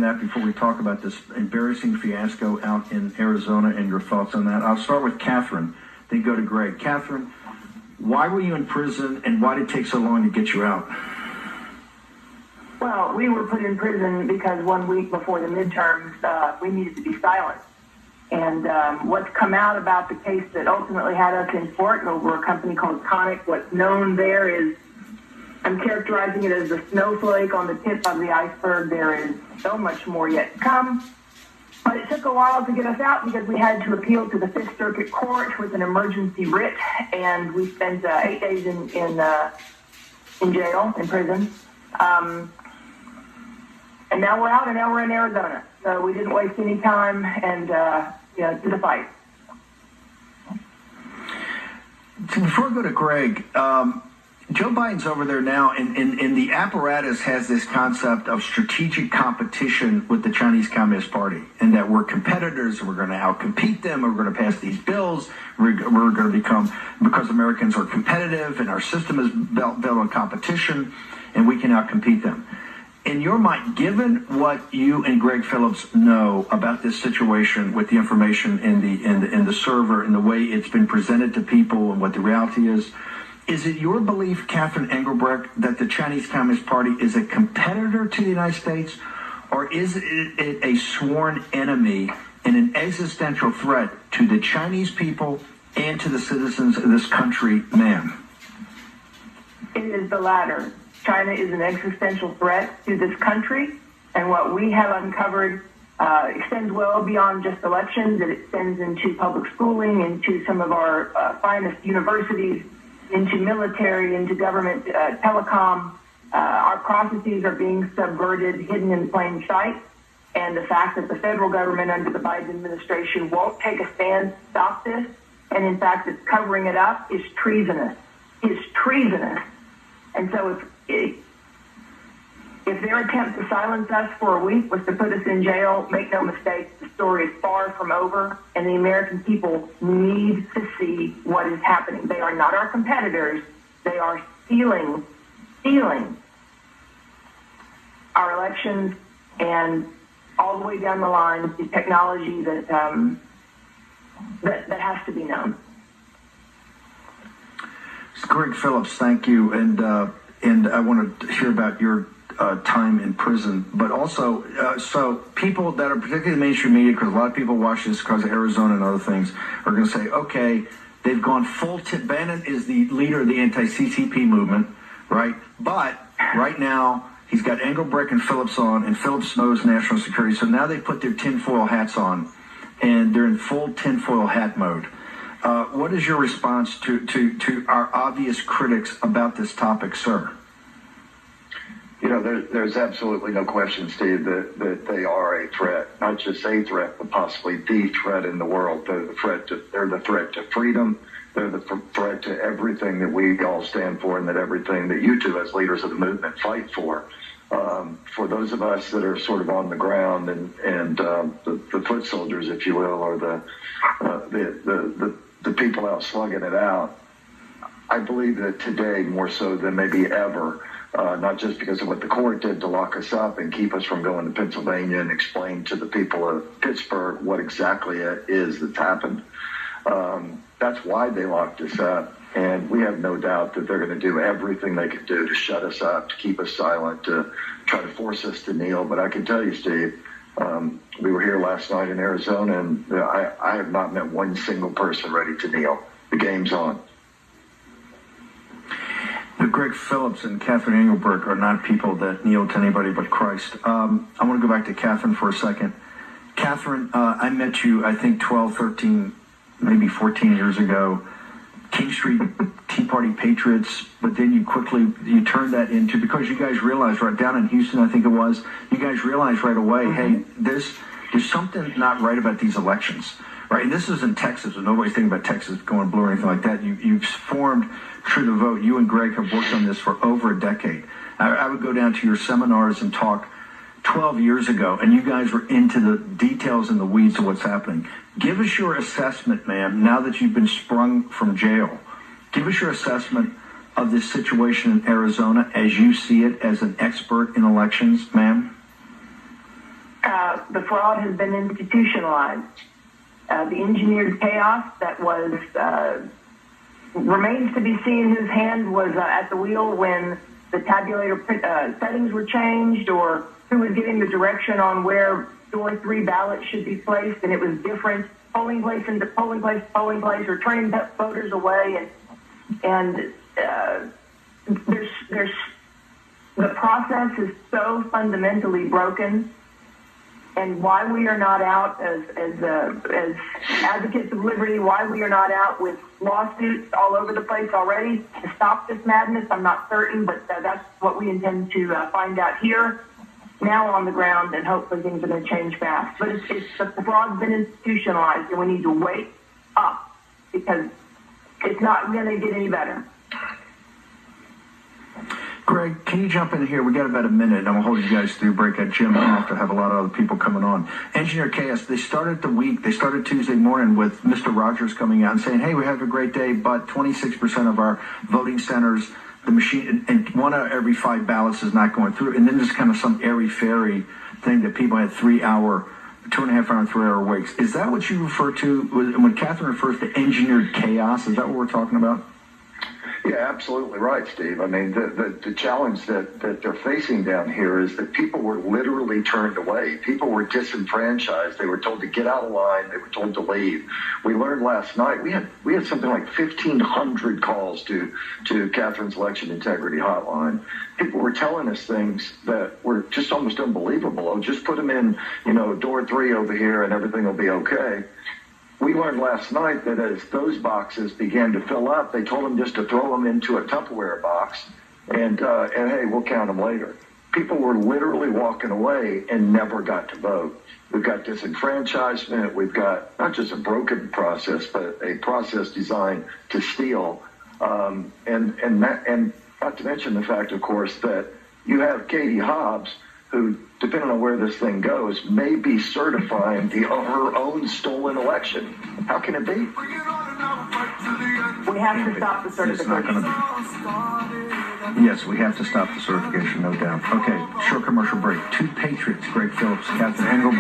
that before we talk about this embarrassing fiasco out in Arizona and your thoughts on that. I'll start with Catherine, then go to Greg. Catherine, why were you in prison and why did it take so long to get you out? Well, we were put in prison because 1 week before the midterms, we needed to be silent. And what's come out about the case that ultimately had us in court over a company called Conic, what's known there is, I'm characterizing it as the snowflake on the tip of the iceberg. There is so much more yet to come. But it took a while to get us out because we had to appeal to the Fifth Circuit Court with an emergency writ, and we spent 8 days in jail, in prison. And now we're out, and now we're in Arizona. So we didn't waste any time, and did the fight. So before we go to Greg, Joe Biden's over there now, and the apparatus has this concept of strategic competition with the Chinese Communist Party, and that we're competitors, and we're going to outcompete them, and we're going to pass these bills, we're going to become, because Americans are competitive, and our system is built on competition, and we can outcompete them. In your mind, given what you and Greg Phillips know about this situation with the information in the server and the way it's been presented to people and what the reality is it your belief, Catherine Engelbrecht, that the Chinese Communist Party is a competitor to the United States, or is it a sworn enemy and an existential threat to the Chinese people and to the citizens of this country, ma'am? It is the latter. China is an existential threat to this country, and what we have uncovered extends well beyond just elections. It extends into public schooling, into some of our finest universities, into military, into government telecom. Our processes are being subverted, hidden in plain sight, and the fact that the federal government under the Biden administration won't take a stand to stop this, and in fact it's covering it up, is treasonous. Is treasonous. And so if their attempt to silence us for a week was to put us in jail, make no mistake, the story is far from over, and the American people need to see what is happening. They are not our competitors. They are stealing our elections, and all the way down the line, the technology that has to be known. Greg Phillips, thank you, and I want to hear about your time in prison, but also, so people that are particularly mainstream media, because a lot of people watch this because of Arizona and other things, are going to say, okay, they've gone full tip. Bannon is the leader of the anti-CCP movement, right? But right now, he's got Engelbrecht and Phillips on, and Phillips knows national security, so now they put their tinfoil hats on, and they're in full tinfoil hat mode. What is your response to our obvious critics about this topic, sir? You know, there's absolutely no question, Steve, that they are a threat. Not just a threat, but possibly the threat in the world. They're the threat to freedom. They're the threat to everything that we all stand for, and that everything that you two as leaders of the movement fight for. For those of us that are sort of on the ground and the foot soldiers, if you will, or the people out slugging it out, I believe that today, more so than maybe ever, not just because of what the court did to lock us up and keep us from going to Pennsylvania and explain to the people of Pittsburgh what exactly it is that's happened. That's why they locked us up. And we have no doubt that they're going to do everything they can do to shut us up, to keep us silent, to try to force us to kneel. But I can tell you, Steve, we were here last night in Arizona, and I have not met one single person ready to kneel. The game's on. But Greg Phillips and Catherine Engelbrecht are not people that kneel to anybody but Christ. I want to go back to Catherine for a second. Catherine, I met you, I think, 12, 13, maybe 14 years ago. King Street Tea Party Patriots, but then you turned that into, because you guys realized right down in Houston, I think it was, you guys realized right away, hey, there's something not right about these elections, right? And this is in Texas, and nobody's thinking about Texas going blue or anything like that. You've formed True the Vote. You and Greg have worked on this for over a decade. I would go down to your seminars and talk 12 years ago, and you guys were into the details and the weeds of what's happening. Give us your assessment, ma'am, now that you've been sprung from jail. Give us your assessment of this situation in Arizona as you see it as an expert in elections, ma'am. the fraud has been institutionalized. The engineered chaos that was remains to be seen whose hand was at the wheel when the tabulator settings were changed, or who was giving the direction on where door 3 ballots should be placed, and it was different polling place into polling place, or turning voters away, and there's the process is so fundamentally broken. And why we are not out as advocates of liberty, why we are not out with lawsuits all over the place already to stop this madness, I'm not certain, but that's what we intend to find out here, now on the ground, and hopefully things are going to change fast. But the fraud's been institutionalized, and we need to wake up, because it's not going to get any better. Greg, can you jump in here? We got about a minute, and I'm going to hold you guys through break at Jim off to have a lot of other people coming on. Engineer Chaos, they started Tuesday morning with Mr. Rogers coming out and saying, hey, we have a great day, but 26% of our voting centers, the machine, and 1 out of every 5 ballots is not going through. And then there's kind of some airy-fairy thing that people had 2.5 hour, 3-hour waits. Is that what you refer to when Catherine refers to engineered chaos? Is that what we're talking about? Yeah, absolutely right, Steve. I mean, the challenge that they're facing down here is that people were literally turned away. People were disenfranchised. They were told to get out of line. They were told to leave. We learned last night we had something like 1,500 calls to Catherine's election integrity hotline. People were telling us things that were just almost unbelievable. Oh, just put them in, door 3 over here, and everything will be okay. We learned last night that as those boxes began to fill up, they told them just to throw them into a Tupperware box and hey, we'll count them later. People were literally walking away and never got to vote. We've got disenfranchisement. We've got not just a broken process, but a process designed to steal. And not to mention the fact, of course, that you have Katie Hobbs, who, depending on where this thing goes, may be certifying her own stolen election. How can it be? We have to stop the certification. It's not going to be. Yes, we have to stop the certification, no doubt. Okay, short commercial break. 2 Patriots, Greg Phillips, Catherine Engelbrecht.